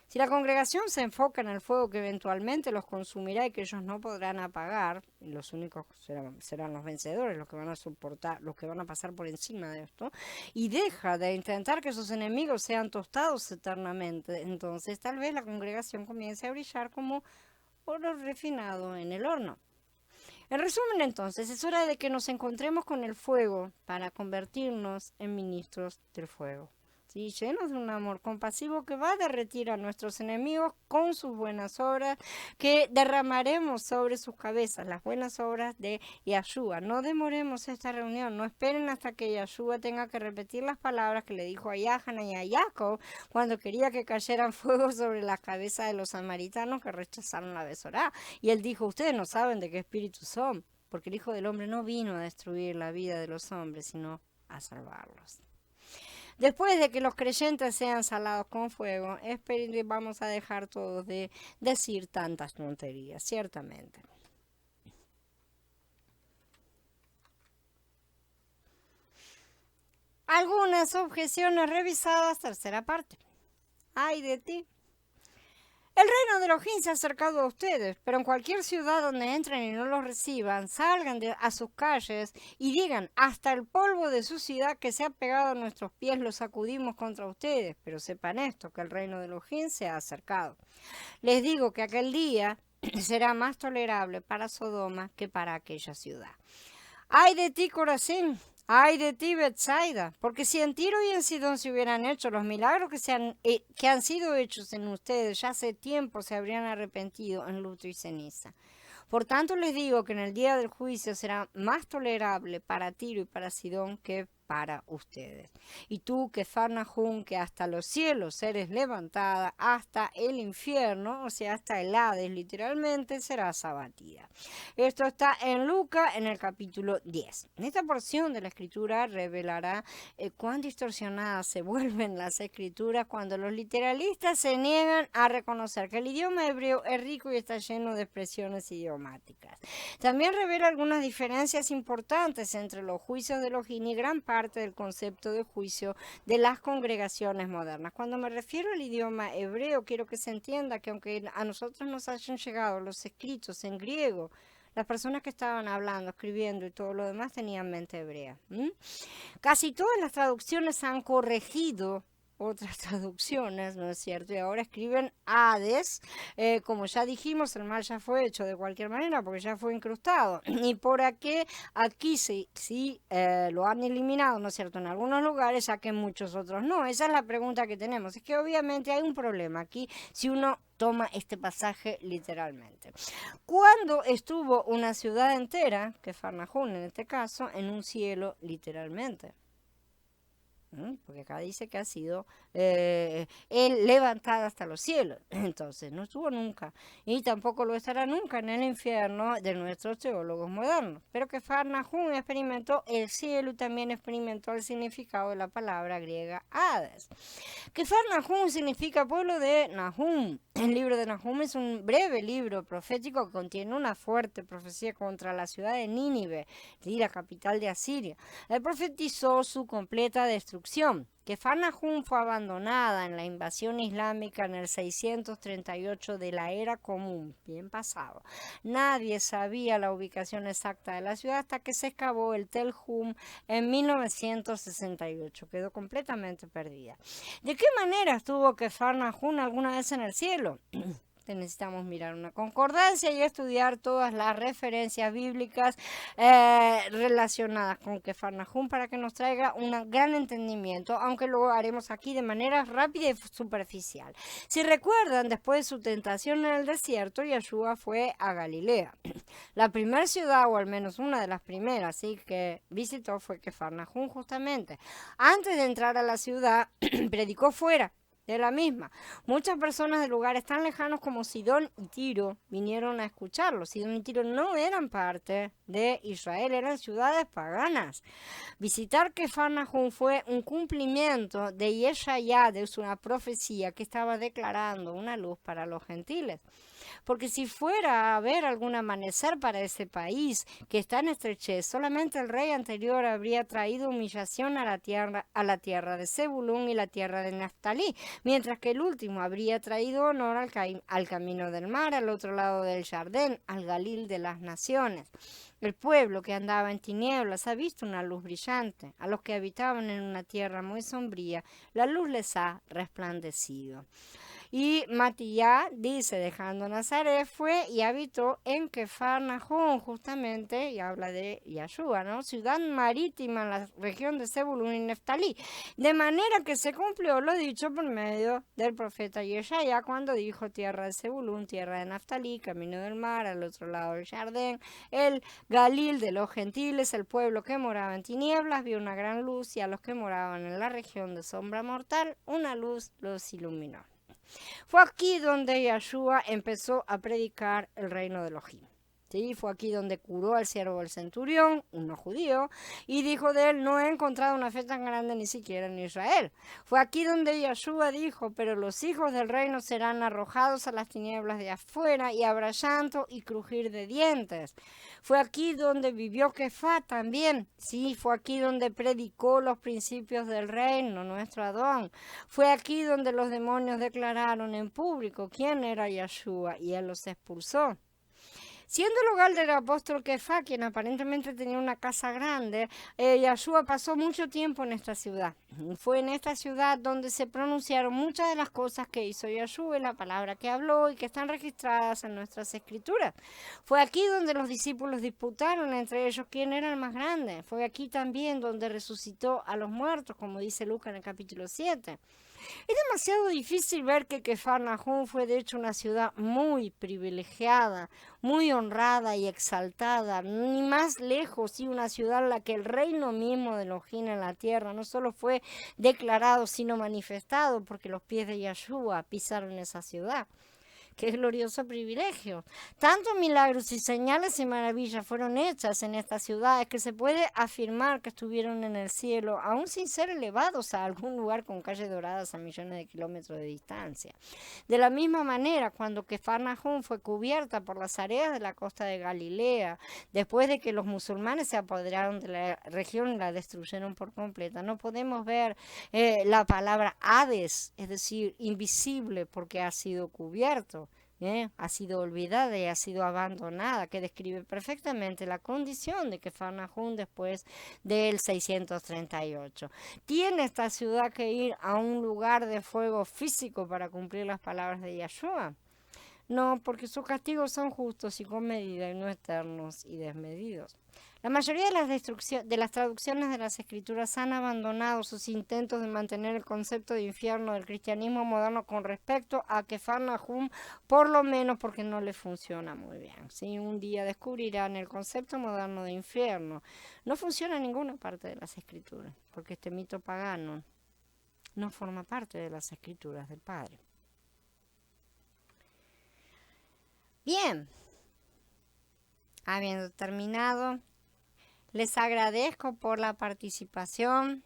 Si la congregación se enfoca en el fuego que eventualmente los consumirá y que ellos no podrán apagar, y los únicos serán los vencedores, los que van a soportar, los que van a pasar por encima de esto, y deja de intentar que sus enemigos sean tostados eternamente, entonces tal vez la congregación comience a brillar como oro refinado en el horno. En resumen, entonces, es hora de que nos encontremos con el fuego para convertirnos en ministros del fuego. ¿Sí? Llenos de un amor compasivo que va a derretir a nuestros enemigos con sus buenas obras, que derramaremos sobre sus cabezas las buenas obras de Yahshua. No demoremos esta reunión, no esperen hasta que Yahshua tenga que repetir las palabras que le dijo a Yahana y a Jacob cuando quería que cayeran fuego sobre la cabeza de los samaritanos que rechazaron la Besorá. Y él dijo, ustedes no saben de qué espíritu son, porque el Hijo del Hombre no vino a destruir la vida de los hombres, sino a salvarlos. Después de que los creyentes sean salados con fuego, vamos a dejar todos de decir tantas tonterías, ciertamente. Algunas objeciones revisadas, tercera parte. ¡Ay de ti! El reino de Elohim se ha acercado a ustedes, pero en cualquier ciudad donde entren y no los reciban, salgan a sus calles y digan, hasta el polvo de su ciudad que se ha pegado a nuestros pies lo sacudimos contra ustedes, pero sepan esto, que el reino de Elohim se ha acercado. Les digo que aquel día será más tolerable para Sodoma que para aquella ciudad. ¡Ay de ti, Corazín! ¡Ay de ti, Betsaida! Porque si en Tiro y en Sidón se hubieran hecho los milagros que han sido hechos en ustedes, ya hace tiempo se habrían arrepentido en luto y ceniza. Por tanto les digo que en el día del juicio será más tolerable para Tiro y para Sidón que para ustedes. Y tú, Cafarnaúm, que hasta los cielos eres levantada, hasta el infierno, o sea, hasta el Hades, literalmente, serás abatida. Esto está en Lucas, en el capítulo 10. Esta porción de la escritura revelará cuán distorsionadas se vuelven las escrituras cuando los literalistas se niegan a reconocer que el idioma hebreo es rico y está lleno de expresiones idiomáticas. También revela algunas diferencias importantes entre los juicios de Elohim y gran parte del concepto de juicio de las congregaciones modernas. Cuando me refiero al idioma hebreo, quiero que se entienda que aunque a nosotros nos hayan llegado los escritos en griego, las personas que estaban hablando, escribiendo y todo lo demás tenían mente hebrea. Casi todas las traducciones han corregido otras traducciones, ¿no es cierto? Y ahora escriben Hades, como ya dijimos, el mal ya fue hecho de cualquier manera porque ya fue incrustado. Y por aquí sí lo han eliminado, ¿no es cierto? En algunos lugares, ya que en muchos otros no. Esa es la pregunta que tenemos. Es que obviamente hay un problema aquí si uno toma este pasaje literalmente. ¿Cuándo estuvo una ciudad entera, que Cafarnaúm en este caso, en un cielo literalmente? Porque acá dice que ha sido él levantada hasta los cielos. Entonces no estuvo nunca y tampoco lo estará nunca en el infierno de nuestros teólogos modernos. Pero que Cafarnaúm experimentó el cielo y también experimentó el significado de la palabra griega Hades. Que Cafarnaúm significa pueblo de Nahum. El libro de Nahum es un breve libro profético que contiene una fuerte profecía contra la ciudad de Nínive, la capital de Asiria. Él profetizó su completa destrucción. Que Cafarnaúm fue abandonada en la invasión islámica en el 638 de la era común, bien pasado. Nadie sabía la ubicación exacta de la ciudad hasta que se excavó el Tel Hum en 1968. Quedó completamente perdida. ¿De qué manera estuvo Cafarnaúm alguna vez en el cielo? Necesitamos mirar una concordancia y estudiar todas las referencias bíblicas relacionadas con Cafarnaúm para que nos traiga un gran entendimiento, aunque lo haremos aquí de manera rápida y superficial. Si recuerdan, después de su tentación en el desierto, Yahshua fue a Galilea. La primera ciudad, o al menos una de las primeras, que visitó fue Cafarnaúm justamente. Antes de entrar a la ciudad, predicó fuera de la misma. Muchas personas de lugares tan lejanos como Sidón y Tiro vinieron a escucharlo. Sidón y Tiro no eran parte de Israel, eran ciudades paganas. Visitar Cafarnaúm fue un cumplimiento de Yeshayá, de una profecía que estaba declarando una luz para los gentiles. Porque si fuera a haber algún amanecer para ese país que está en estrechez, solamente el rey anterior habría traído humillación a la tierra de Zebulún y la tierra de Naftalí, mientras que el último habría traído honor al camino del mar, al otro lado del Jardín, al Galil de las naciones. El pueblo que andaba en tinieblas ha visto una luz brillante. A los que habitaban en una tierra muy sombría, la luz les ha resplandecido. Y Matías dice, dejando Nazaret, fue y habitó en Cafarnaúm, justamente, y habla de Yahshua, ¿no? Ciudad marítima en la región de Zebulún y Neftalí. De manera que se cumplió lo dicho por medio del profeta Yeshaya cuando dijo, tierra de Zebulún, tierra de Naftalí, camino del mar, al otro lado del Jardín, el Galil de los gentiles, el pueblo que moraba en tinieblas, vio una gran luz, y a los que moraban en la región de sombra mortal, una luz los iluminó. Fue aquí donde Yahshua empezó a predicar el reino de Elohim. Sí, fue aquí donde curó al siervo del centurión, un no judío, y dijo de él, no he encontrado una fe tan grande ni siquiera en Israel. Fue aquí donde Yahshua dijo, pero los hijos del reino serán arrojados a las tinieblas de afuera, y habrá llanto y crujir de dientes. Fue aquí donde vivió Kefá también. Sí, fue aquí donde predicó los principios del reino, nuestro Adón. Fue aquí donde los demonios declararon en público quién era Yahshua, y él los expulsó. Siendo el hogar del apóstol Kefá, quien aparentemente tenía una casa grande, Yahshua pasó mucho tiempo en esta ciudad. Fue en esta ciudad donde se pronunciaron muchas de las cosas que hizo Yahshua, la palabra que habló y que están registradas en nuestras escrituras. Fue aquí donde los discípulos disputaron entre ellos quién era el más grande. Fue aquí también donde resucitó a los muertos, como dice Lucas en el capítulo 7. Es demasiado difícil ver que Cafarnaúm fue de hecho una ciudad muy privilegiada, muy honrada y exaltada, ni más lejos, y una ciudad en la que el reino mismo de Elohim en la tierra no solo fue declarado, sino manifestado, porque los pies de Yahshua pisaron esa ciudad. Qué glorioso privilegio. Tantos milagros y señales y maravillas fueron hechas en estas ciudades que se puede afirmar que estuvieron en el cielo, aún sin ser elevados a algún lugar con calles doradas a millones de kilómetros de distancia. De la misma manera, cuando Cafarnaúm fue cubierta por las áreas de la costa de Galilea, después de que los musulmanes se apoderaron de la región y la destruyeron por completa, no podemos ver la palabra Hades, es decir, invisible, porque ha sido cubierto. Ha sido olvidada y ha sido abandonada, que describe perfectamente la condición de Cafarnaúm después del 638. ¿Tiene esta ciudad que ir a un lugar de fuego físico para cumplir las palabras de Yahshua? No, porque sus castigos son justos y con medida, y no eternos y desmedidos. La mayoría de las traducciones de las escrituras han abandonado sus intentos de mantener el concepto de infierno del cristianismo moderno con respecto a Cafarnaúm, por lo menos porque no le funciona muy bien. ¿Sí? Un día descubrirán el concepto moderno de infierno. No funciona en ninguna parte de las escrituras, porque este mito pagano no forma parte de las escrituras del Padre. Bien, habiendo terminado, les agradezco por la participación.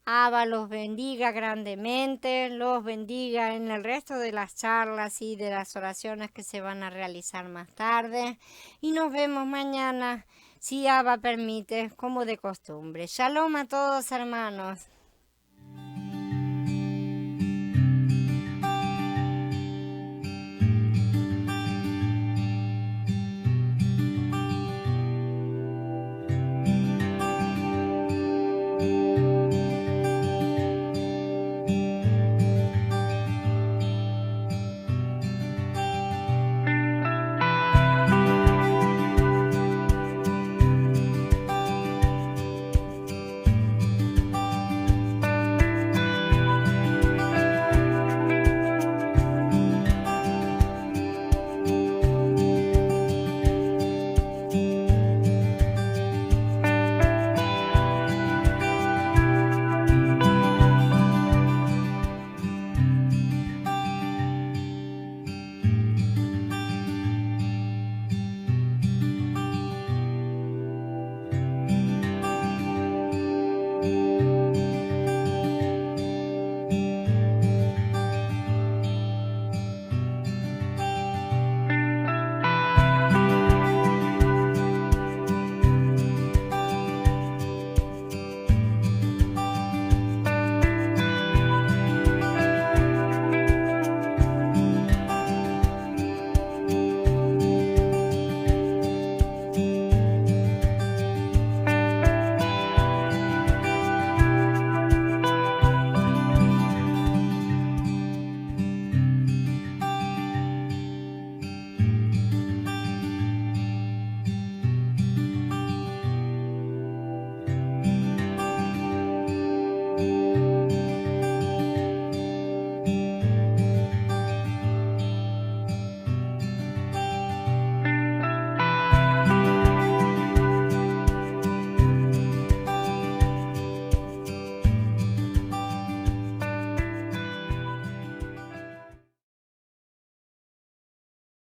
Abba los bendiga grandemente, los bendiga en el resto de las charlas y de las oraciones que se van a realizar más tarde. Y nos vemos mañana, si Abba permite, como de costumbre. Shalom a todos, hermanos.